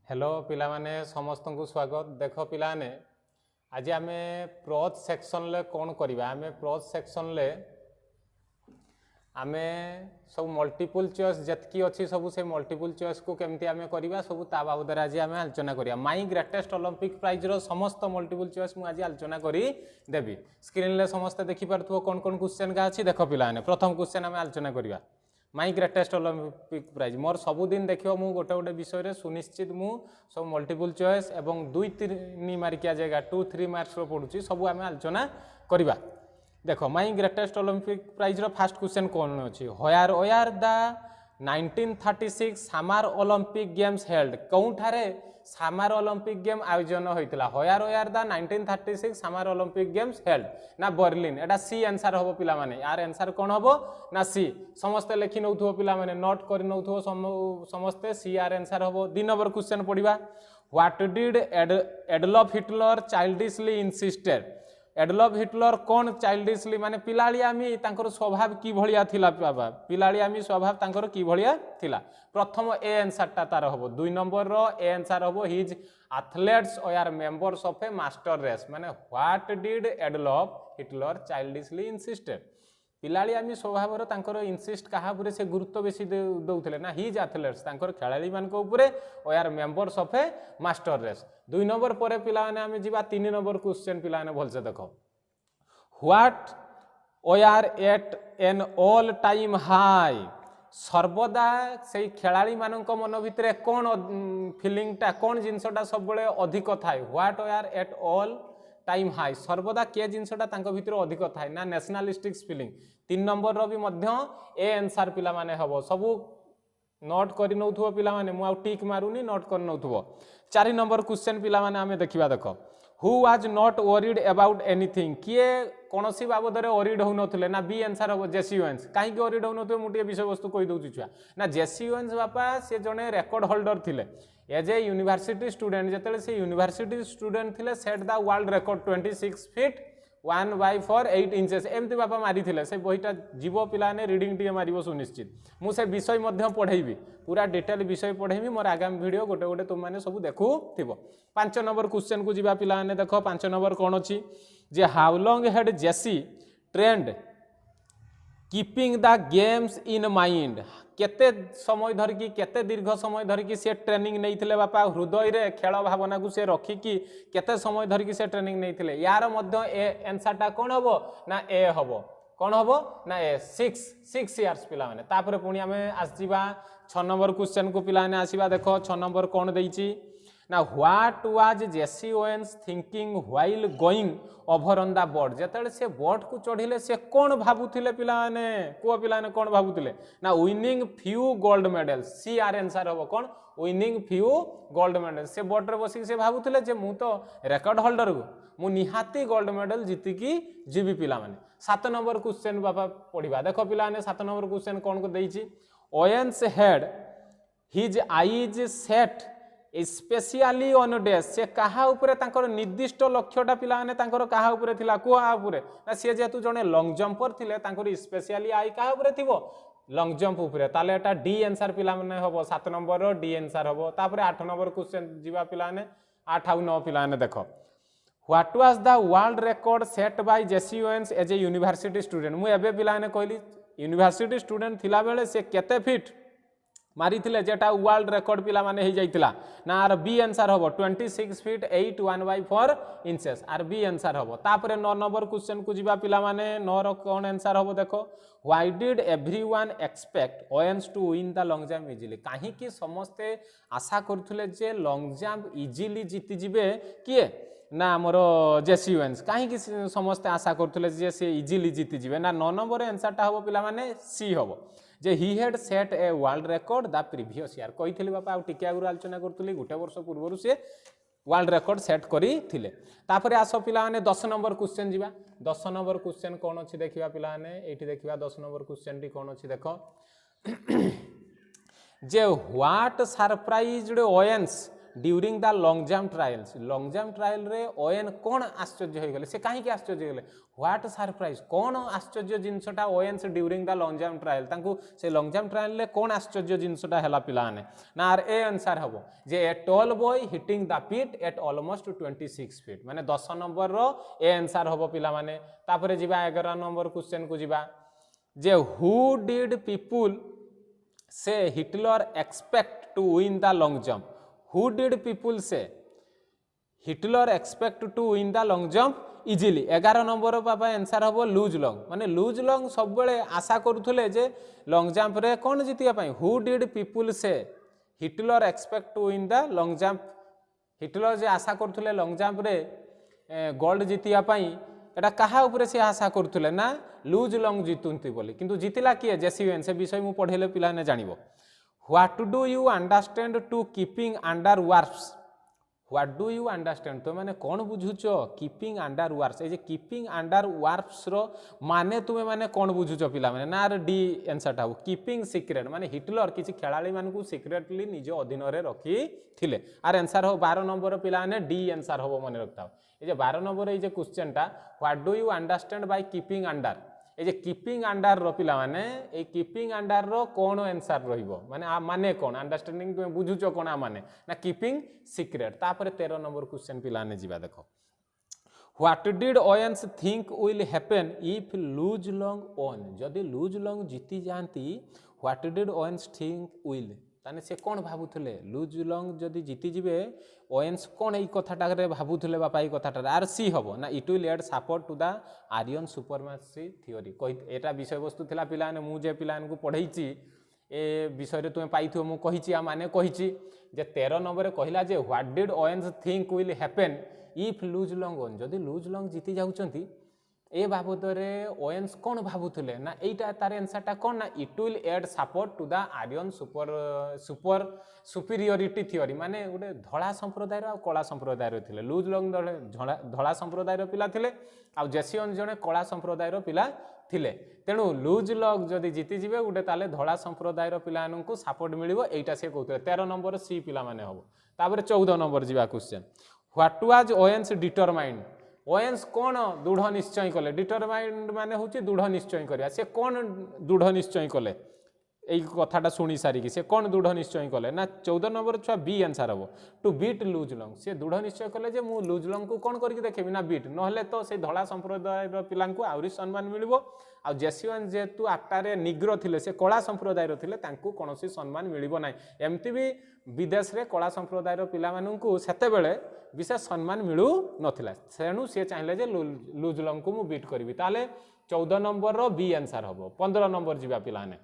Hello पिला माने समस्त को स्वागत। देख पिला ने आज आम प्रोज सेक्शन ले कौन करवा आम प्रोज सेक्शन ले आम सब मल्टीपल चॉइस जतकी अच्छी सब से मल्टीपल चॉइस को केमती आम करवा सब ता बाबद आज आम आलोचना करिया। माई ग्रेटेस्ट ओलंपिक प्राइज रो समस्त मल्टीपल चॉइस मु आज आलोचना करी देबी। स्क्रीन ले समस्त देखि पारथुओ कौन कौन क्वेश्चन का अच्छी देख पिला ने। प्रथम क्वेश्चन आम आलोचना करिया माई ग्रेटेस्ट ओलंपिक प्राइज। मोर सबुदिन देखियो मु गोटे गोटे विषय रे सुनिश्चित मु सब मल्टीपल चॉइस एवं 2-3 मार्किया जगह 2-3 मार्क्स रो पडुची सब आम आलोचना करिवा। देखो माई ग्रेटेस्ट ओलंपिक प्राइज रो फर्स्ट क्वेश्चन कौन अच्छी where were the 1936 Summer Olympic Games held कौठारे समर ओलंपिक गेम आयोजन होइतिला। Where were the 1936 Summer Olympic Games held ना बर्लिन। एटा सी आंसर होबो पिला माने। यार आंसर कोन होबो ना सी। समस्त लेखि नउथुओ पिला माने नोट करि नउथुओ समस्त सी आर आंसर होबो। 2 नंबर क्वेश्चन पढिबा what did Adolf Hitler childishly insisted. Adolf Hitler कौन चाइल्डिशली माने पिलालियामी तांकर स्वभाव की भलिया थिला बाबा पिलालियामी स्वभाव तांकर की भलिया थिला। प्रथम ए आंसर ता तार होबो। 2 नंबर रो ए आंसर होबो his athletes are members of a master race माने what did Adolf Hitler childishly insisted. पिलालियामी स्वभाव रो तांकर इंसिस्ट कहा पुरे से गुरुत्व बेसी दउथले ना हिज एथलेट्स तांकर खेलाड़ी मान को ऊपर और members of a master race. 2 number पर पिला माने आमे जीवा 3 नंबर क्वेश्चन पिला माने भल से देखो what were at an all time high. सर्वदा से खेलाड़ी मानक मन भितर कौन फिलिंगटा कौन जिनसटा सब बळे अधिक थाए। What were at all time high सर्वदा के जिनसटा तांको भितर अधिक थाए ना नेशनलिस्टिक फीलिंग। 3 नंबर रो भी मध्य ए आंसर पिला माने हबो। सबु नोट करि नउथुओ पिला माने मु आ टिक मारुनी नोट कर नउथुओ। 4 नंबर क्वेश्चन पिला माने आमे देखिबा देखो who was not worried about anything. किए कोनोसी बाबद रे वरीड हो नथले ना बी आंसर हो जेसी ओवेन्स। काहे के वरीड हो नथो मुटिए विषय वस्तु कहि दउची छुआ ना जेसी ओवेन्स बापा से जने रिकॉर्ड होल्डर थिले एज ए यूनिवर्सिटी स्टूडेंट जेतेले से यूनिवर्सिटी स्टूडेंट थिले set the world record 26 feet 1/4 inches एमती बापा मारी थिले। से बहीटा जीव पिला ने रीडिंग टी मारिबो सुनिश्चित। मु से विषय मध्य पढेबी पूरा डिटेल विषय पढेबी मोर आगामी वीडियो गोटे गोटे तुम माने सब देखु थिबो। 5 नंबर क्वेश्चन को जीवा पिला ने देखो 5 नंबर कोन अछि जे how long had Jesse trained keeping the games in mind. केते समय धरिकी केते दीर्घ समय धरिकी से ट्रेनिंग नैथिले बापा हृदय रे खेल भावना को से रखिकी केते समय धरिकी से ट्रेनिंग नैथिले। यार मध्य ए आंसरटा कोन हबो ना ए हबो। कोन हबो ना ए 6 इयर्स पिला माने। तापर पुणी आमे आसीबा 6 नंबर क्वेश्चन को पिला ने आसीबा देखो 6 नंबर कोन देइची ना what was Jesse Owens thinking while going over on the board. जेतेले से बोर्ड को चढ़िले से कोन भाबुथिले पिला ने को पिला ने कोन भाबुथिले ना winning few gold medal. C आर आंसर होबो कोन विनिंग फ्यू गोल्ड मेडल। से बोर्ड रे बसी से भाबुथिले जे मु तो रिकॉर्ड होल्डर को मु निहाती गोल्ड मेडल जीतिकी जीवी पिला माने। 7 नंबर क्वेश्चन बाबा पढिबा देखो पिला ने 7 नंबर क्वेश्चन कोन को देइची Owens had his eyes set specially on day. से कहा उपरे तांकर निर्दिष्ट लक्ष्यटा पिला माने तांकर कहा उपरे थिला कोहा उपरे ना से जेतु जने लॉन्ग जंपर थिले तांकर स्पेशली आई कहा उपरे थिबो लॉन्ग जंप उपरे। ताले एटा डी आंसर पिला माने हबो 7 नंबर रो डी आंसर हबो। तापर 8 नंबर क्वेश्चन जीवा पिला ने 8 और 9 पिला ने देखो what was the world record set by Jesse Owens as a university student. मु एबे पिला ने कहली यूनिवर्सिटी स्टूडेंट थिला बेले से केते फीट मारी थिले जेटा वर्ल्ड रिकॉर्ड पिला माने ही जाइतिला ना आर बी आंसर हबो 26 फीट 8 1/4 इंचेस आर बी आंसर हबो। तापर 9 नंबर क्वेश्चन को जीवा पिला माने 9 रो कोन आंसर हबो देखो why did everyone expect Owens to win the long jump easily. काहे कि समस्ते आशा करथुले जे लॉन्ग जंप इजीली जीति जिवे किए ना मोर जेसी ओवेन्स। काहे कि समस्ते आशा करथुले जे से इजीली जीति जिवे ना 9 नंबर आंसरटा हबो पिला माने सी हबो जे he had set a world record the previous year. कहिथिली बापा आ टिके आगु आलोचना करथुली गोटे वर्ष पूर्वरु से वर्ल्ड रिकॉर्ड सेट करी थिले। तापर आसो पिला माने 10 नंबर क्वेश्चन जीवा 10 नंबर क्वेश्चन कोन अछि देखिबा पिला माने एठी देखिबा 10 नंबर क्वेश्चन टी कोन अछि देखो जे what surprised Owens during the long jump trials long jump trial रे ओएन कौन आश्चर्य हो गले से कहीं आश्चर्य हो गले व्हाट सरप्राइज कौन आश्चर्य जिनसटा Owens during the long jump trial तांकु से लॉन्ग जंप ट्रायल रे कौन आश्चर्य जिनसटा हला पिलाने ना आर ए आंसर हबो जे a tall boy hitting the pit at almost 26 feet माने 10 नंबर रो ए आंसर हबो पिला माने तापरे जिबा 11 नंबर क्वेश्चन को जिबा जे who did people say Hitler expect to win the long jump who did people say Hitler expect to win the long jump easily 11 number पापा आंसर हम लुज लॉन्ग माने लुज लॉन्ग सब बेले आशा करुले जे लॉन्ग जंप रे कौन जीतिया पाई who did people say Hitler expect to win the long jump Hitler जे आशा करुले लॉन्ग जंप रे गोल्ड जीतिया पाई एटा कहा ऊपर से आशा करुले ना लुज लॉन्ग जीतुंती बोली किंतु जीतिला किए जेसीवेन से विषय मु पढ़ेले पिला ने जानिबो what do you understand to keeping under wraps what do you understand to मैंने कौन बुझुच कीपिंग अंडर वार्प्स ए कीपिंग अंडर वार्प्स रो माने तुमे माने कौन बुझुच पिला माने ना डी आंसर हो कीपिंग सीक्रेट माने हिटलर किसी खेलाड़ी मानकू सीक्रेटली निज अधीन रे रखी थिले आर आंसर हो 12 नंबर पिला ने डी आंसर हो मन रखता ए 12 नंबर ए क्वेश्चन टा what do you understand by keeping under ए कीपिंग अंडर रो पिला माने ए कीपिंग अंडर रो कौन आंसर रहिबो माने आ माने कौन अंडरस्टैंडिंग तुम बुझुच कौन आ माने ना कीपिंग सीक्रेट तापर 13 नंबर क्वेश्चन पिला ने जीवा देखो what did Owens think will happen if Luz Long won जदि लूज लॉन्ग जीति जाती what did Owens think will ताने से कौन भाबुथले लूज लॉन्ग जदि जीति जिवे ओएन्स कौन एई कथाटा रे भाबुथले बापा एई कथाटा आर सी हबो ना it will add support to the Aryan supremacy theory कहि एटा विषय वस्तु थिला पिलाने मु जे पिलान को पढैछि ए विषय रे तुमे पाइथो मु कहिछि आ माने कहिछि जे 13 नंबर रे कहिला जे what did Owens think will happen if Luz Long won जदि लूज लॉन्ग जीति जाउचंती ए बाबद ओएन्स कौन भाबुले ना एटा तार आंसरटा कौन ना it will add support to the Aryan super superiority theory माने गोटे धड़ा संप्रदाय आ कला संप्रदाय थिले लूज लॉन्ग धड़ा संप्रदाय पिला थिले आ जेसियन जने कला संप्रदाय पिला थिले तेणु लूज लॉन्ग जदि जीति जिवे गोटे ताले धड़ा संप्रदाय पिलानकु सपोर्ट मिलिबो एटा से कहउते 13 नंबर सी पिला माने हबो तापर 14 नंबर जिबा question what was Owens determined Owens कौन दृढ़ निश्चय कले डिटरमाइंड माने होची दृढ़ निश्चय करिया से कौन दृढ़ निश्चय कले एई कथाटा सुनी सारी से कौन दृढ़ निश्चय कले ना 14 नंबर छुआ बी आंसर हबो टू बीट लूज लॉन्ग से दृढ़ निश्चय कले जे मु लूज लॉन्ग को कौन करके देखेबी ना बीट नहले तो से धड़ा संप्रदाय पिलांकु आउरी सम्मान मिलिबो आ जेसीवन जेतु आटारे निग्रो थिले से कला संप्रदाय थिले तांकु कोनोसी सम्मान मिलिबो नै एमती भी विदेश रे कला संप्रदाय पिला माननकु सेते बेले विशेष सम्मान मिलू नथिला तेणु से चाहिले जे लूज लॉन्ग को मु बीट करबी ताले 14 नंबर रो बी आंसर हबो 15 नंबर जिबा पिलाने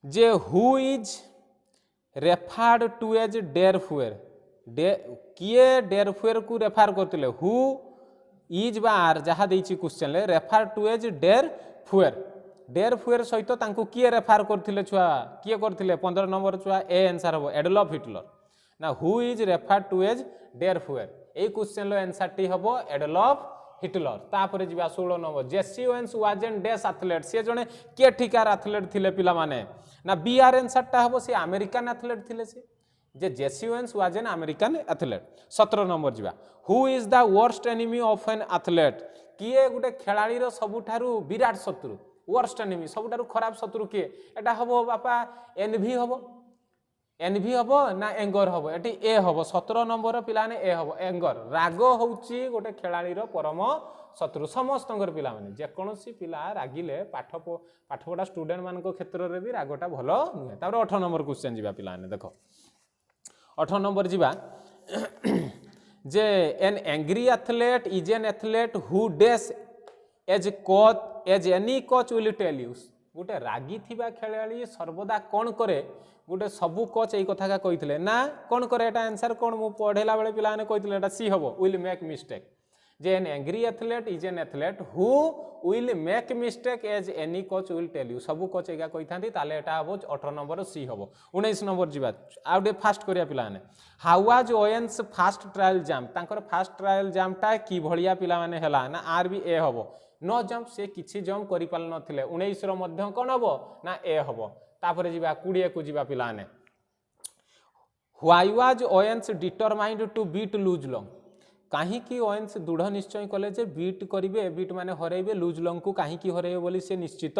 जे who is referred to as Der Fuehrer किए डेरफुएर को रेफर करथिले हु इज बार जहा देछि क्वेश्चन ले रेफर टू एज डेरफुएर सहित तांको किए रेफर करथिले छुआ किए करथिले 15 नंबर छुआ ए आंसर हबो एडोल्फ हिटलर ना who is referred to as Der Fuehrer ए क्वेश्चन लो आंसर टी हबो एडोल्फ हिटलर तापर जिबा 16 number Jesse Owens was an dash athlete से जने के ठिकार एथलेट थिले पिला माने ना बी आर आंसर टा हबो से अमेरिकन एथलेट थिले से जे Jesse Owens was an American athlete 17 number जिबा who is the worst enemy of an athlete किए गुटे खेलाड़ी रो सबुठारु विराट शत्रु वर्स्ट एनिमी सबुठारु खराब शत्रु किए एटा हबो बापा एनवी हबो एनवी हबो ना एंगर हबो एटी ए हबो 17 नंबर पिलाने ए हबो एंगर राग होउची गोटे खेलाड़ी रो परम शत्रु समस्तंगर पिला माने जे कोनोसी पिला रागिले पाठ पढा स्टूडेंट मान को क्षेत्र रे भी रागटा भलो नुहे तापर 18 नंबर क्वेश्चन जिबा पिलाने देखो 18 नंबर जिबा जे an angry athlete is an athlete who does as coach as any coach will tell you गोटे रागी थिबा खेलाड़ी सर्वदा कौन करे गोटे सबू कोच एई कथा का कहिथिले ना कौन करे एटा आंसर कौन मु पढेला बेले पिला ने कहिथिले एटा सी हबो विल मेक मिस्टेक जे an angry athlete is an athlete who will make mistake as any coach will tell you सबू कोच एगा कहिथांती ताले एटा हबो 18 नंबर सी हबो 19 नंबर जिबा आउडे फास्ट करिया पिला ने how was Owens fast trial jump तांकर फास्ट ट्रायल जंप टा की भलिया पिला माने हला ना आर बी ए हबो नो जंप से किछि जंप करि पाल नथिले 19 रो मध्य कोन हबो ना ए हबो तापर जिबा 20 को जिबा पिलाने why was Owens determined to beat Luz Long कहीं ओएन्स दृढ़ निश्चय कले जे बीट करेंगे बीट माने हरइबे लुज लंग को कहीं हरइबे बोली से निश्चित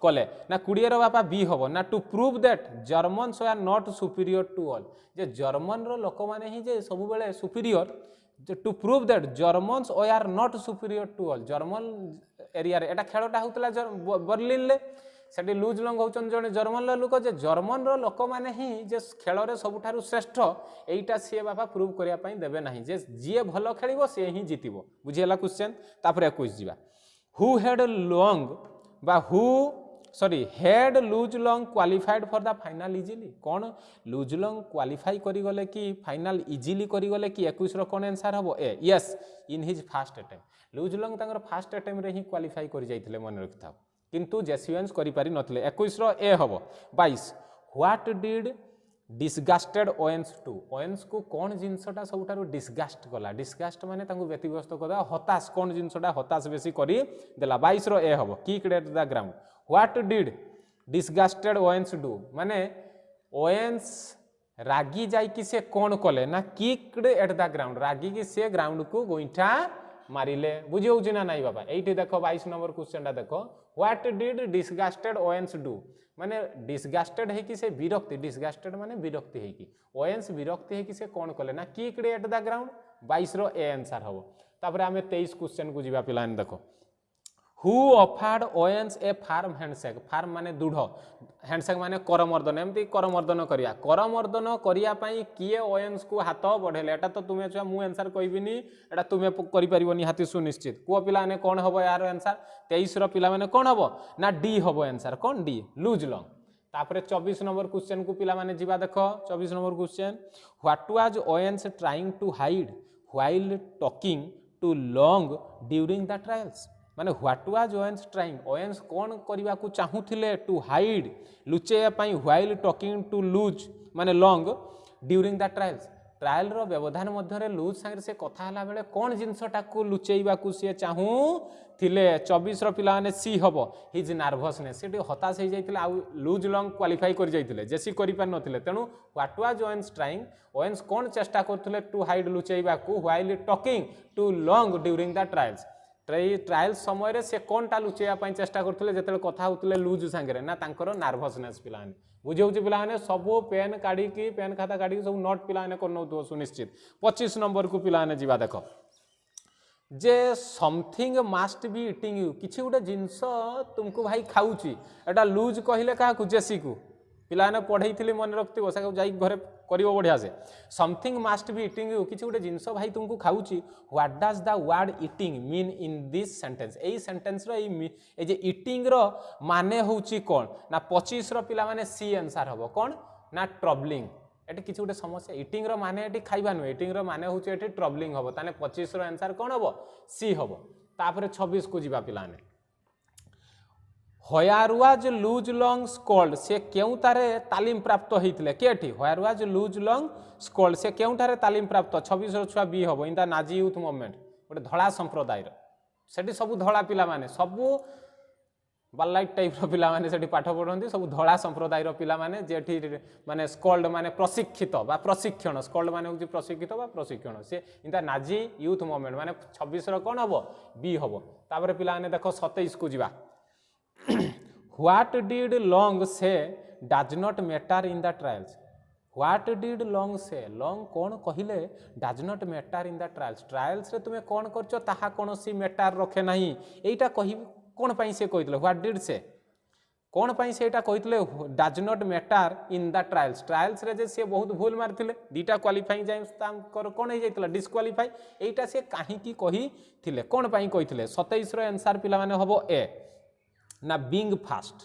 कले ना 20 बापा बी हम ना to prove that Germans are not superior to all जे जर्मन रो लोक माने ही जे सब बेले superior to prove that Germans are not superior to all German एरिया रे एटा खेलटा होतला बर्लिन ले सेठी लुज लंग होचन जने जर्मन लोक जे जर्मन रो लोक माने ही जे खेल रे सबुठारु श्रेष्ठ एइटा सी बाबा प्रूव करिया पई देबे नाही जे जिए भलो खेलिबो से ही जितिबो बुझियला क्वेश्चन तापर 21 जीवा हु हेड लॉन्ग बा हु सॉरी हेड लुज lung qualified for the final easily कौन लुज लंग क्वालिफाई करी गले कि फाइनल इजिली करी गले कि 21 रो कोन आंसर हबो ए yes in his first attempt Luz Long तांगर फर्स्ट अटेम्प्ट रे ही क्वालिफाई करी जाइथिले मन रखिथाओ किंतु जेसियंस करि पारि नथले 21 रो ए हबो 22 what did disgusted Owens to Owens को कौन जिनसटा सबुठारु डिसगास्ट कला डिसगास्ट माने तांगु व्यतिग्रस्त कदा हताश कौन जिनसटा हताश बेसी करी देला 22 रो ए हबो kicked at the ground what did disgusted Owens do माने ओएन्स रागी जाई कि से कौन कले ना किक्ड एट द ग्राउंड रागी कि से ग्राउंड को गोइठा मारिले बुझी होउची ना नाही बाबा एठी देखो 22 नंबर क्वेश्चनटा देखो what did disgusted Owens do माने डिसगास्टेड है कि से विरक्ति डिसगास्टेड माने विरक्ति है कि ओएन्स विरक्ति है कि से कौन कले ना किक्ड एट द ग्राउंड 22 रो ए आंसर हबो तापर हमें 23 क्वेश्चन को जीवा पिलान देखो who offered Owens a firm handshake firm माने दृढ़ हैंडशेक माने करमर्दन एमती करमर्दन करिया पई किए ओएन्स को हाथ बढ़ेले एटा तो तुमे छुआ मु आंसर कहबिनी एटा तुमे करि परिबनी हाथी सुनिश्चित को पिला ने कोन हबो यार आंसर 23 रो पिला माने कोन हबो ना डी हबो आंसर कोन डी लुज लंग तापरे 24 नंबर क्वेश्चन को पिला माने जीवा देखो 24 number question what was Owens trying to hide while talking to Long during the trials माने what was Owens trying Owens कौन करबा को चाहूथिले टू हाइड लुचेया पई व्हाइल टॉकिंग टू लूज माने Long during the trials trial रो व्यवधान मध्य रे लूज संगे से कथा हला बेले कौन जिनसटा को लुचेइबा को से चाहू थिले 24 रो पिला माने सी हबो हिज नर्वसनेस सेठी हताश हो जाइतिले आ लूज लॉन्ग क्वालिफाई कर जाइतिले जेसी करि पार नथिले तेनु what was Owens trying Owens कौन चेष्टा करथिले टू हाइड लुचेइबा को while talking to Long during the trials trial समय रे से कौन टा लुचेया पई चेष्टा करथिले जेतेले कथा होतिले लूज संगे ना तांकर नर्वसनेस पिलाने बुझौची पिलाने सब पेन काढी की पेन खाता काढी सब नोट पिलाने करनौतो सुनिश्चित 25 नंबर को पिलाने जीवा देखो जे something must be eating you किछि गुटे जिंस तुमको भाई खाउची एटा लूज कहिले का जेसी को पिलाने पढ़ेइथिले मन रखतिबो से जाई घरे करिवो बढ़िया से something must be eating you किछि गुटे जिंस भाई तुमको खाउची what does the word eating mean in this sentence एई सेंटेंस रो ए जे इटिंग रो माने होउची कोन ना 25 रो पिला माने सी आंसर हबो कोन ना ट्रबलिंग एटी किछि गुटे समस्या इटिंग रो माने एटी खाइबा नु इटिंग रो माने होउची एटी ट्रबलिंग हबो ताने 25 रो आंसर कोन हबो सी हबो तापरे 26 को जीवा पिलाने व्हेयर वाज लुज लंग स्कोल्ड से केउ तारे तालीम प्राप्त होइतिले केठी व्हेयर वाज लुज लंग स्कोल्ड से केउ तारे तालीम प्राप्त 26 रो छुआ बी हबो इंदा नाजी यूथ मूवमेंट गोटे धड़ा संप्रदाय रो सेठी सब धड़ा पिला माने सब बालाइट टाइप रो पिला माने सेठी पाठ पढंती सब धड़ा संप्रदाय रो पिला माने जेठी माने स्कोल्ड माने प्रशिक्षित बा प्रशिक्षण स्कोल्ड माने होची प्रशिक्षित बा प्रशिक्षण से इंदा नाजी यूथ मूवमेंट माने 26 रो कोन हबो बी हबो तापर पिला माने देखो 27 को जीवा What did Long say does not matter in the trials? What did Long say? Long कौन कहिले does not matter in the trials? Trials रे तुमे कौन करछो ताहा कोनोसी मैटर रखे नाही एटा कहि कोन पई से कहितले What did say? कौन पई से एटा कहितले does not matter in the trials? Trials रे जे से बहुत भूल मारथिले दीटा क्वालिफाइंग जाइम्स तांकर कोन हे जाइतला डिस्क्वालिफाई एटा से काहे की कहि थिले कोन पई कहितले 27 रो आंसर पिला माने हबो ए ना बीइंग फास्ट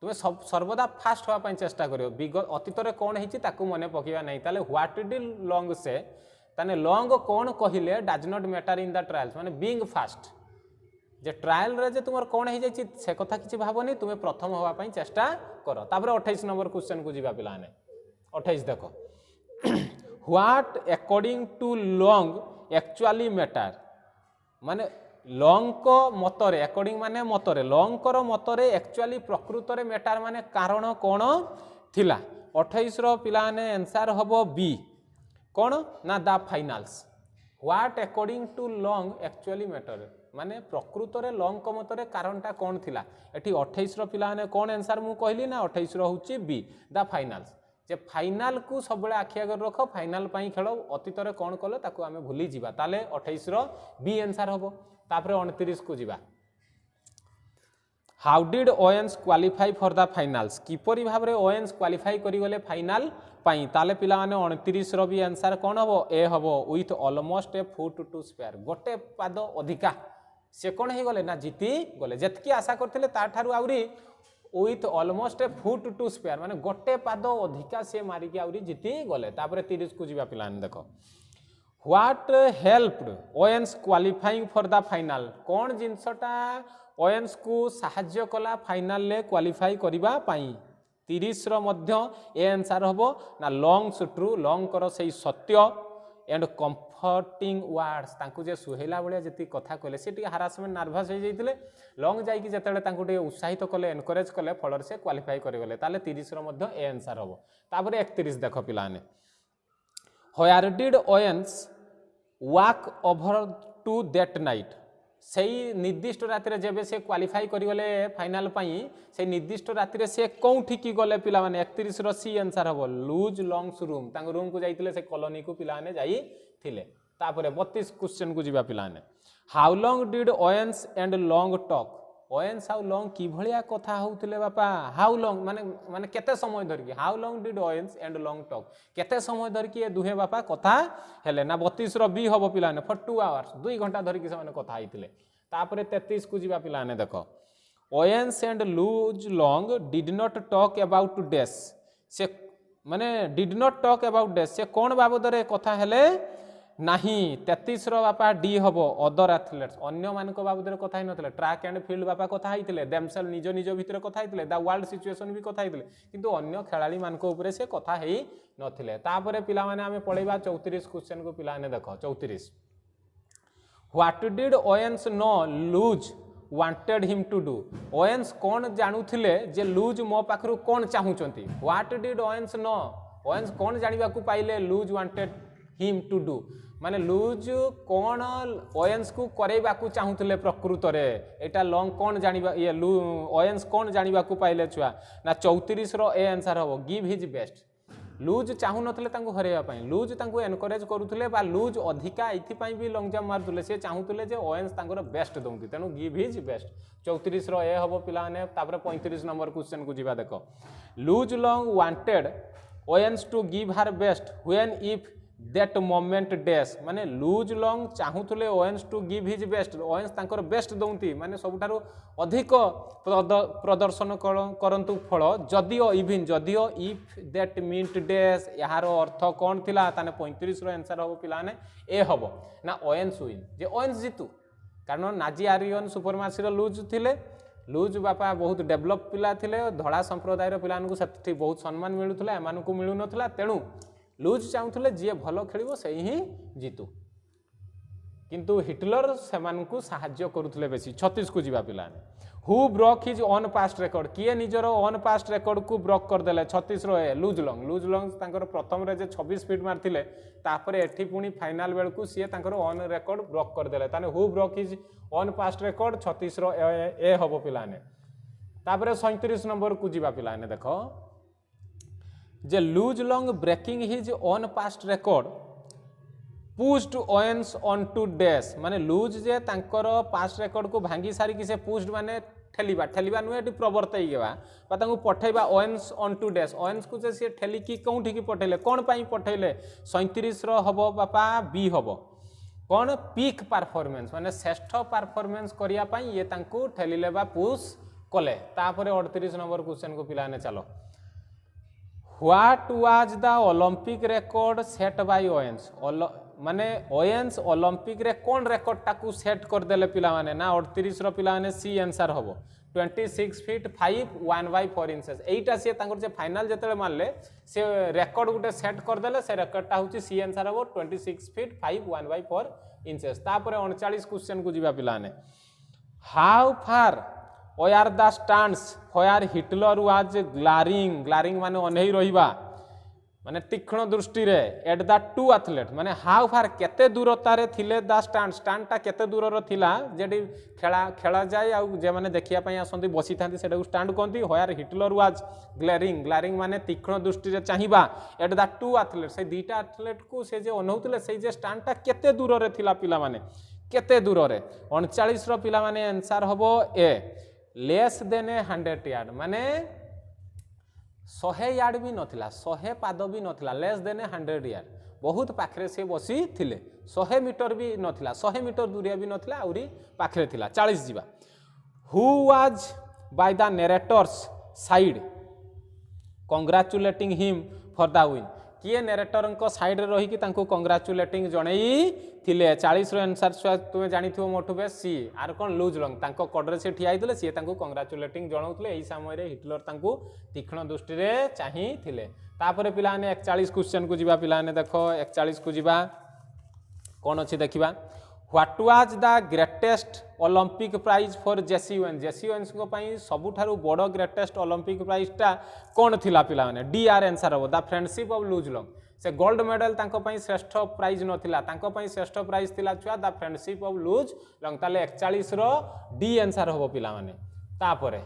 तुम्हें सर्वदा फास्ट होगा चेष्टा करो अतीत में कौन है मन पकड़ा नहीं ताले व्हाट डिड लॉन्ग से ताने लॉन्ग कौन कहले does not matter in the trials माने बीइंग फास्ट जे ट्रायल रे जे तुमर कौन है से कथा किछि भाबनी तुम्हें प्रथम होगा चेष्टा करो तापर 28 नंबर क्वेश्चन को जीवा पिलाने 28 देखो what according to Long actually matter माने लॉन्ग को मतरे अकॉर्डिंग माने मतरे लॉन्ग को मतरे एक्चुअली प्रकृत रे मैटर माने कारण कोन थिला 28 पिलाने आंसर हम बी कौन ना the finals what according to Long actually matter माने प्रकृत रे लॉन्ग को मतरे कारणटा कौन थिला एठी 28 पिलाने कौन आंसर मु कहली ना 28 होची बी द फाइनाल्स जे फाइनाल को सब आखि आगे रख फाइनाल पाई खेल अतीत रे कौन कले ताको आमे भूली जिबा ताले 28 बी आंसर हबो तापरे 29 को जिबा how did Owens qualify for the finals किपरि भाव रे ओएन्स क्वालिफाई करि गले फाइनाल पाई ताले पिला माने 29 रो भी आंसर कोन हबो ए हबो with almost a foot to spare गोटे पाद अधिका से कोन हे गले ना जीती गले जेतकी आशा करथिले ता ठारू आउरी with almost a foot to spare माने गोटे पाद अधिका से मारी के आउरी जीती गले तापरे 30 को जिबा पिला देखो what helped Owens qualifying for the final कौन जिनसटा ओएन्स को साहाय्य कला फाइनाल ले क्वालिफाई करिबा पाई 30 रो मध्य ए आंसर हबो ना लॉन्ग्स ट्रू लॉन्ग करो सेही सत्य एंड कंफर्टिंग वर्ड्स तांकु जे सुहेला बळिया जति कथा कहले से टी हरासमेंट नर्वस हो जाइतिले लॉन्ग जाई कि जतले तांकु टे उत्साहित कले एनकरेज कले फलर से क्वालिफाई करि गले ताले 30 रो मध्य ए आंसर हबो तापरे 31 देखो पिलाने where did Owens walk over to that night सही निर्दिष्ट राति जेबे से क्वालिफाई करिगले फाइनाल पाई से निर्दिष्ट राति से कौठी की गले पिला माने 31 रो सी आंसर हबो लूज लॉन्ग्स रूम तांग रूम को जाइतिले से कॉलोनी को पिला ने जाई थिले तापरे 32 क्वेश्चन को जिबा पिला ने how long did Owens and Long talk Owens how long की भलिया कथा होउतिले बापा हाउ लॉन्ग माने माने केते समय धरकी how long did Owens and Long talk केते समय धरकी ए दुहे बापा कथा हेले ना 32 रो बी हबो पिला ने फॉर 2 आवर्स 2 घंटा धरकी से माने कथा आइतिले तापरे 33 को जिबा पिला ने देखो Owens and Luz Long did not talk about dash से माने did not talk about dash से कोन बाबद रे कथा हेले नाही 33 रो बापा डी हबो अदर एथलेट्स अन्य मान को बाबद रे कथा ही नथिले ट्रैक एंड फील्ड बापा कथा हितिले देमसेल निज निज भितर कथा हितिले द वर्ल्ड सिचुएशन भी कथा हितिले किंतु अन्य खेलाड़ी मान को ऊपर से कथा हेई नथिले तापरे पिला माने हमें पढैबा 34 क्वेश्चन को पिला ने देखो 34 what did Owens know Luz wanted him to do Owens कौन जानूथिले जे लूज मो पाखरु कौन चाहूचंती what did Owens know Owens कौन जानिबा को पाइले Luz wanted him to do माने लूज कौन ओएन्स को करेबा को चाहूथिले प्रकृत रे एटा लॉन्ग कौन जानिबा ये ओएन्स कौन जानिबा को पाइले छुआ ना 34 रो ए आंसर हबो गिव हिज बेस्ट लूज चाहू नथिले तांको हरेबा पई लूज तांको एनकरेज करूथिले बा लूज अधिका एथि पई भी लॉन्ग जंप मारथुले से चाहूथिले जे ओएन्स तांको बेस्ट दोंती तेनु गिव हिज बेस्ट 34 रो ए हबो पिलाने तापर 35 नंबर क्वेश्चन को जिबा देखो Luz Long wanted Owens to give her best when if that moment dash माने लूज लॉन्ग चाहूथुले Owens to give his best Owens तांकर बेस्ट दौंती माने सबुठारु अधिक प्रदर्शन करंतु फल जदियो इवन जदियो इफ दैट मींट डैश यार अर्थ कौन थिला ताने 35 रो आंसर हबो पिलाने ए हबो ना ओएन्स विन जे ओएन्स जितु कारण नाजी आरियन सुपरमासी रो लूज थिले लूज बापा बहुत डेवलप पिला थिले धड़ा संप्रदाय रो पिलान को सेठी बहुत सम्मान मिलुथला एमान को मिलु नथला तेनु लूज चाहूले जी भल खेल से ही जीतु किंतु हिटलर सेमान को साहाय्य करुले बेसी 36 को जीवा पिला who broke his own past record किए निजर ऑन पास्ट रेकर्ड को ब्रोक करदेले 36 रो लूज लॉन्ग तांकर प्रथम रे जे 26 फीट मारथिले तापरे एठी पुनी फाइनल बेल को सी तांकर ऑन रेकर्ड ब्रोक करदेले ताने who broke his own past record 36 रो ए हबो पिलाने तापरे 37 नंबर को जीवा पिलाने देखो जे Luz Long breaking his own past record pushed Owens on to dash माने लूज जे तांकर पास्ट रेकर्ड को भांगी सारी कि से पुश्ड माने ठेलिबा नुहे एटी प्रवर्तई गेबा बा तांको पठैबा Owens on to dash Owens को जे से ठेली की कोठी की पठैले कोन पई पठैले 37 रो हबो बापा बी हबो कोन पीक परफॉर्मेंस माने श्रेष्ठ परफॉर्मेंस करिया पई ये तांको ठेलिले बा पुश कले तापरे 38 नंबर क्वेश्चन को पिलाने चलो what was the Olympic record set by Owens माने ओएन्स ओलंपिक रे कोन रेकॉर्ड टाकू सेट कर देले पिला माने ना 38 रो पिला माने सी आंसर हबो 26 फीट 5 1/4 इंचेस एटा से तांकर जे फाइनल जतले मारले से रेकॉर्ड गुटे सेट कर देले से रेकॉर्डटा होची सी आंसर हबो 26 फीट 5 1/4 इंचेस तापरे 39 क्वेश्चन को जिबा पिला ने how far were the stands where Hitler was glaring माने अनहै रहिबा माने तीक्ष्ण दृष्टि रे एट द टू एथलेट माने हाउ फार केते दूरतारे थिले द स्टांडटा केते दूरर थिला जेडी खेला जाए आ जे माने देखिया पई आसंती बसी थांती सेटा स्टांड कोंती होयर हिटलर वाज ग्लेरिंग माने तीक्ष्ण दृष्टि रे चाहिबा एट द टू एथलेट से दुईटा एथलेट को से जे अनौतले से जे स्टांडटा केते दूर रे थिला पिला माने केते दूर रे 39 रो पिला माने आंसर हबो ए लेस देन 100 यार्ड माने 100 यार्ड भी नथिला 100 पाद भी नथिला लेस देन 100 यार्ड बहुत पाखरे से बसी थिले 100 मीटर भी नथिला 100 मीटर दूरिया भी नथिला आउरी पाखरे थिला 40 जीवा who was by the narrator's side congratulating him for the win किए नरेटर साइड रे रही कि तांको कंग्रेचुलेटिंग जणई थिले 40 रो आंसर तुमे जानि थियो मोठु बेस सी आर कोन लूज लंग तांको कडरे से ठिया आइतले सी तांको कंग्रेचुलेटिंग जणाउतले एही समय रे हिटलर तांको तीक्ष्ण दृष्टि रे चाहि थिले तापरे पिला ने 41 क्वेश्चन को जिबा पिला ने देखो 41 को जिबा कोन अछि देखिबा what was the greatest Olympic prize for Jesse Owens को पई सबुठारु बड़ ग्रेटेस्ट ओलंपिक प्राइज टा कोन थिला पिला माने डी आर आंसर हो the friendship of Luz Long से गोल्ड मेडल तांको पई श्रेष्ठ प्राइज नथिला तांको पई श्रेष्ठ प्राइज थिला छुआ the friendship of Luz Long ताले 41 रो डी आंसर हो पिला माने तापरे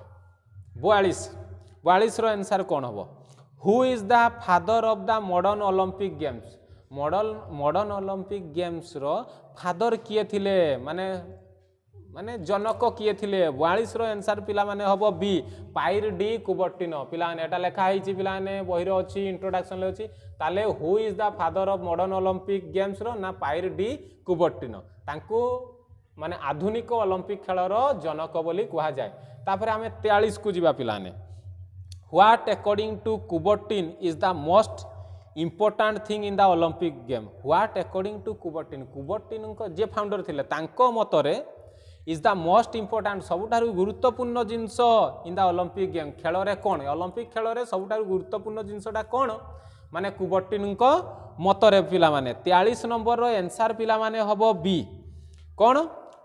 42 रो आंसर कोन हो who is the father of the modern Olympic games modern Olympic games रो फादर किए थिले माने माने जनक किए थिले 42 रो आंसर पिला माने हबो बी पायर डी कुबर्टिनो पिला माने एटा लेखा हिची पिला माने बहिर अछि इंट्रोडक्शन ले अछि ताले who is the father of modern Olympic games रो ना पायर डी कुबर्टिनो तांको माने आधुनिक ओलंपिक खेलर जनक बोली कहा जाय तापर हमें 43 को जिबा पिला ने what according to Coubertin is the most important thing in the Olympic game what according to Coubertin को जे फाउंडर थिले तांको मतरे इज द मोस्ट इम्पोर्टाट सबुठारु गुरुत्वपूर्ण जिनस इन द ओलंपिक गेम खेल रे कोन ओलंपिक खेल रे सबुठारु गुरुत्वपूर्ण जिनसटा कोन माने कुबर्टिन को मतरे पिला माने 43 नंबर रो आंसर पिला माने हबो बी कोन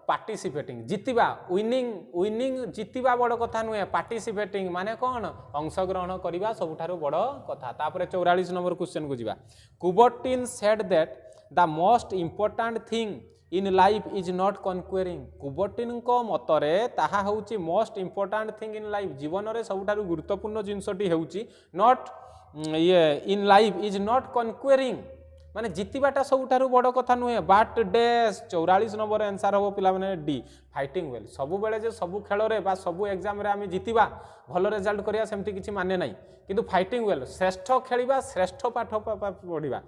पार्टिसिपेटिंग जितिबा विनिंग जितिबा बड़ कथा नुहे पार्टिसिपेटिंग माने कोन अंशग्रहण करिबा सबुठारु बड़ कथा तापरे 44 नंबर क्वेश्चन को जिबा Coubertin said that the most important thing in life is not conquering Coubertin को मतरे ताहा होउची most important thing in life जीवन रे सबुठारु गुरुत्वपूर्ण जिनसटी होउची नॉट ये in life is not conquering माने जितिबाटा सबुठारु बड़ कथा नुहे बाट डैश 44 नंबर आंसर हो पिला माने डी फाइटिंग वेल सबु बेले जे सबु खेल रे बा सबु एग्जाम रे आमी जितिबा भलो रिजल्ट करिया सेमति किछि माने नाही किंतु फाइटिंग वेल श्रेष्ठ खेलिबा श्रेष्ठ पाठ पढिबा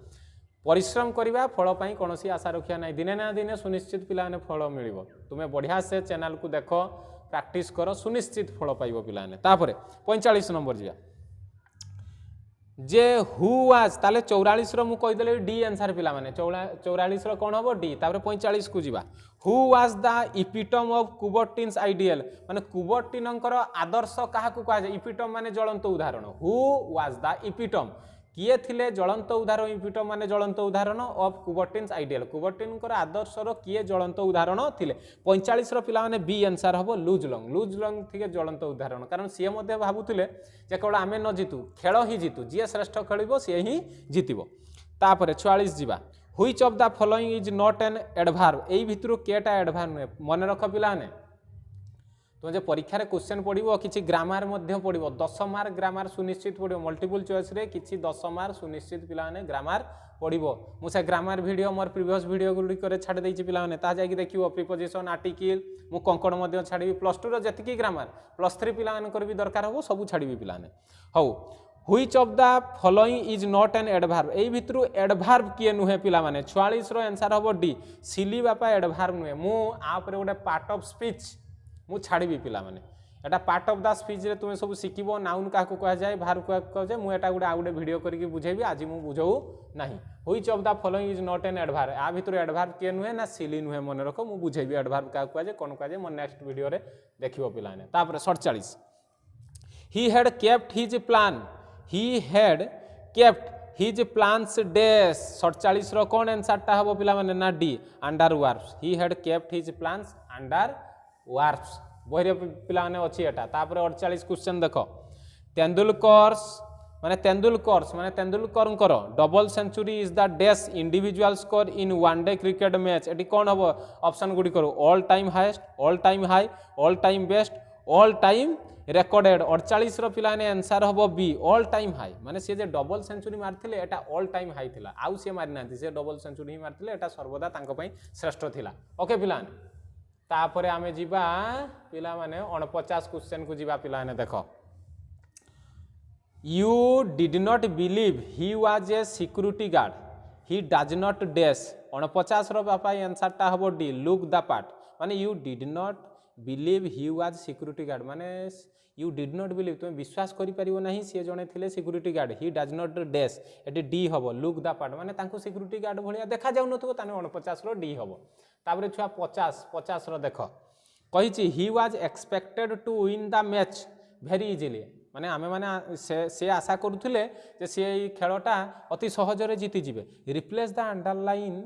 परिश्रम करिबा फल पाई कोनोसी आशा रखिया नाही दिने ना दिने सुनिश्चित पिला ने फल मिलिबो तुमे बढ़िया से चैनल को देखो प्रैक्टिस करो सुनिश्चित फल पाइबो पिला ने तापरे 45 नंबर जिया जे हु वाज ताले 44 रो मु कहि देले डी आंसर पिला माने 44 रो कोन हबो डी तापरे 45 को जिबा who was the epitome of Coubertin's ideal माने कुबर्टिनंकर आदर्श काहा को कहा जाय इपिटम माने ज्वलंत उदाहरण हु वाज द इपिटम किए थिले ज्वलंत उदाहरण इपिटम माने ज्वलंत उदाहरण ऑफ कुबर्टिन्स आइडियल कुबर्टिनकर आदर्श रो किए ज्वलंत उदाहरण थिले 45 रो पिला माने बी आंसर हबो लूज लंग थिके ज्वलंत उदाहरण कारण सिए मध्ये भाबुथिले जे केवल आमे न जितु खेल ही जितु जे श्रेष्ठ खेलिबो से ही जितिबो तापरे 44 जिबा which of the following is not an adverb एई भितरु केटा एडभार्ब मन रख पिला ने तुम परीक्षा रे क्वेश्चन पढ़ो कि ग्रामार पढ़ो 10 मार्क ग्रामार सुनिश्चित पढ़ो मल्टीपल चॉइस रे किछि 10 मार्क सुनिश्चित पिला ने ग्रामार पढ़ो मुझे ग्रामार वीडियो मोर प्रीवियस वीडियो गुड़ी छाड़ देछि पिला ने ता जाकि देखिबो प्रीपोजिशन आर्टिकल मु कंकड़ मध्ये छाड़बी +2 रो जतिकी ग्रामार +3 पिला मानकर भी दरकार हो सब छाड़बी पिला ने हौ which of the following is not an adverb एई भितरु एडभार्ब किए नुहे पिला माने 44 रो आंसर हबो डी सिली बापा एडभार्ब नुहे मु आ ऊपर गोटे पार्ट ऑफ स्पीच मु छाड़बी पिला माने एटा पार्ट ऑफ द स्पीच रे तुमे सब सिखिबो नाउन का को कहा जाय भार को कहा जाय मु एटा गुडे आ गुडे वीडियो करके बुझेबी आज मु बुझौ नाही which of the following is not an adverb आ भितर एडभार्ब के नुहे ना सिली नुहे मन रखो मु बुझेबी एडभार्ब का कहा जाय कोन कहा जाय मो नेक्स्ट वीडियो रे देखिबो पिला ने तापर 47 he had kept his plan he had kept his plans dash 47 रो कोन आंसर ता हबो पिला माने ना D under wraps he had kept his plans under wraps बहिरे पिला ने अछि एटा तापर 48 क्वेश्चन देखो तेंदुलकर्स माने Tendulkar double century is the dash individual score in one day cricket match एटी कौन हम ऑप्शन गुडी करो all time highest all time high all time best all time recorded 48 रो पिला ने आंसर हबो बी ऑल टाइम हाई माने से जे डबल सेंचुरी मारथिले एटा ऑल टाइम हाई थिला आउ से मारि नांती से डबल सेंचुरी ही मारथिले एटा सर्वदा तांको पई श्रेष्ठ थिला ओके पिला तापरे आमे जिबा पिला माने 49 क्वेश्चन को जिबा पिला ने देखो You did not believe he was a security guard. He does not dash. 49 रो बापा आंसर टा हबो डी look the part. माने you did not believe he was security guard. माने you did not believe तुम विश्वास करि परिबो नाही से जणे थिले security guard. He does not dash. Eighty D हबो look the part. माने तांको security guard भलिया देखा जाउ नथबो ताने 49 रो डी हबो. तापरे छुआ 50 रो देखो कहिछि he was expected to win the match very easily. माने आमे माने से आशा करुले जे से खेलटा अति सहजरे जीति जिवे replace the underline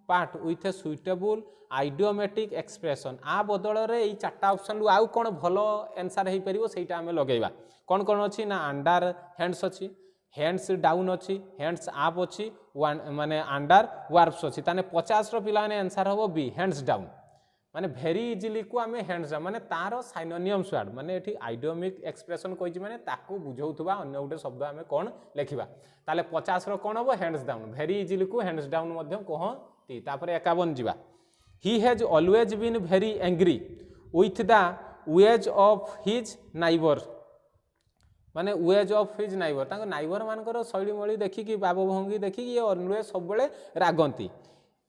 part with a suitable idiomatic expression आ बदल रे ई चारटा ऑप्शन आउ कोन भलो आंसर हे परिबो सेटा आमे लगेबा कोन कोन अछि ना अंडर हैंड्स अछि हैंड्स डाउन अछि हैंड्स अप अछि माने अंडर वार्प्स अछि ताने 50 रो पिला ने आंसर होबो बी हैंड्स डाउन माने भेरी इजिली को आमे हैंड्स डाउन माने तारो साइनोनियम्स वर्ड माने एठी आइडियोमिक एक्सप्रेशन कहिछि माने ताकू बुझौथबा अन्य गुटे शब्द आमे कोन लेखिबा ताले 50 रो कोन होबो हैंड्स डाउन भेरी इजिली को हैंड्स डाउन मध्य कहती तापरे 51 जिबा he has always been very angry with the ways of his neighbour माने वेज ऑफ हिज नाइबर ताको नाइबर मानकर शैली मळी देखि कि बाबू भंगी देखि कि ऑलवेज सब बेले रागंती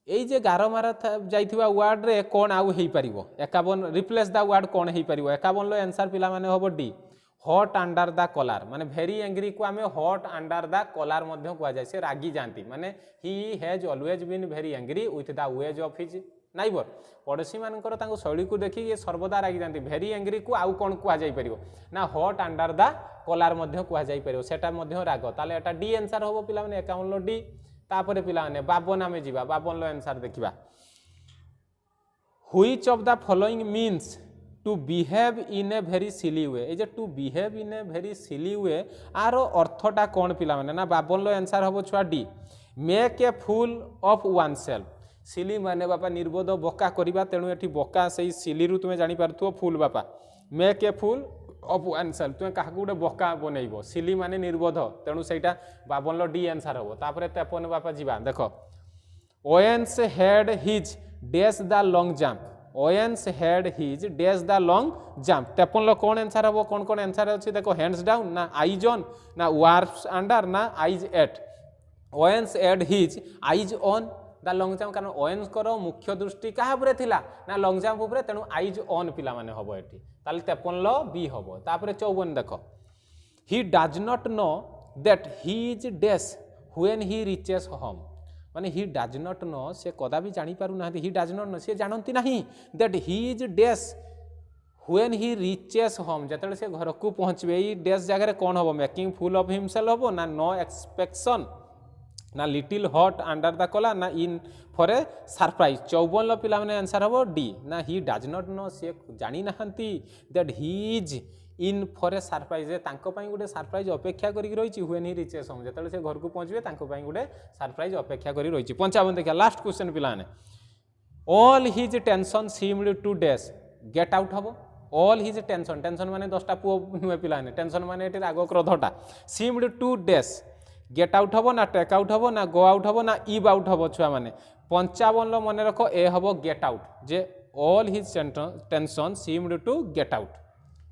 एई जे गार मारा जाइथिबा वर्ड रे कोन आउ हेई परिबो 51 रिप्लेस द वर्ड कोन हेई परिबो 51 लो आंसर पिला माने होबो D hot under the collar माने भेरी एंग्री को आमे हॉट अंडर द कॉलर मध्य कुआ जाय से रागी जानती माने he has always been very angry with the ways of his neighbour पड़ोसी मानकर तांको शैली को देखि ये सर्वदा रागी जानती भेरी एंग्री को आउ कोन कुआ जाय परिबो ना हॉट अंडर द कॉलर मध्य कुआ जाय परिबो सेटा मध्य राग ताले एटा डी आंसर होबो पिला माने 51 लो डी तापरे पिला माने 52 आमे जिबा 52 लो आंसर देखिबा which of the following means to behave in a very silly way ए जे to behave in a very silly way आरो अर्थटा कोन पिला माने ना 52 लो आंसर होबो छुआ D make a fool of oneself silly माने बापा निर्बोध बोका करिबा तेनु एठी बोका सेही सिली रु तुमे जानि पारथुओ फूल बापा make a fool of oneself तुमे काहा गुडे बोका बनेइबो सिली माने निर्बोध तेनु सेटा 52 लो डी आंसर होबो तापरे 53 बापा जिबा देखो Owens had his dash the long jump Owens had his dash the long jump 53 लो कोन आंसर होबो कोन कोन आंसर अछि देखो हैंड्स डाउन ना आईज ऑन ना वार्प्स अंडर ना eyes at Owens had his eyes on the long jump कारण ओएन्स करो मुख्य दृष्टि काहा उपरे थिला ना लॉन्ग जंप उपरे तेनु आईज ऑन पिला माने होबो एठी ताले 53 लो बी होबो तापरे 54 देखो he does not know that he is dash when he reaches home माने ही डज नॉट नो से कदा भी जानि पारु ना ही डज नॉट नो से जानंती नहीं that he is dash when he reaches home जतले से घर को पहुंचबे ई डैश जगह रे कोन होबो मेकिंग फूल ऑफ हिमसेल्फ होबो ना नो एक्सपेक्शन ना little hot under the collar ना इन फॉर ए सरप्राइज 54 लो पिला माने आंसर होबो डी ना ही डज नॉट नो से जानि नाहंती that he is in for a surprise तांको पई गुडे सरप्राइज अपेक्षा करि रहिछि व्हेन ही रीचेस होम जतले से घर को पहुंचबे तांको पई गुडे सरप्राइज अपेक्षा करि रहिछि 55 देखा लास्ट क्वेश्चन पिला ने all his tension seemed to dash get out होबो ऑल हिज टेंशन टेंशन माने 10टा पुओ नुए पिला ने टेंशन माने एटी राग क्रोधटा seemed to dash get out होबो ना टेक आउट होबो ना गो आउट होबो ना ईव आउट होबो छुआ माने 55 लो मने रखो ए होबो गेट आउट जे all his tension seemed to get out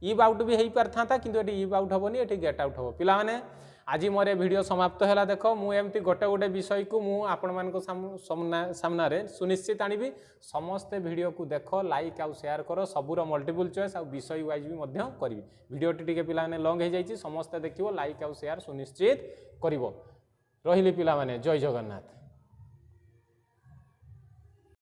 even out भी हेई परथांता किंतु एटी ईव आउट होबोनी एटी गेट आउट होबो पिला माने आज मोर वीडियो समाप्त हैला देखो मु एमती गोटे गोटे विषय को मु आपण मान को सामना रे सुनिश्चित आनिबी समस्त वीडियो को देखो लाइक आउ शेयर करो सबुर मल्टीपल चॉइस आ विषय वाइज भी मध्य करबी वीडियो टिके पिला ने लॉन्ग हे जाईची समस्त देखिवो लाइक आउ शेयर सुनिश्चित करिवो रहिली पिला माने जय जगन्नाथ।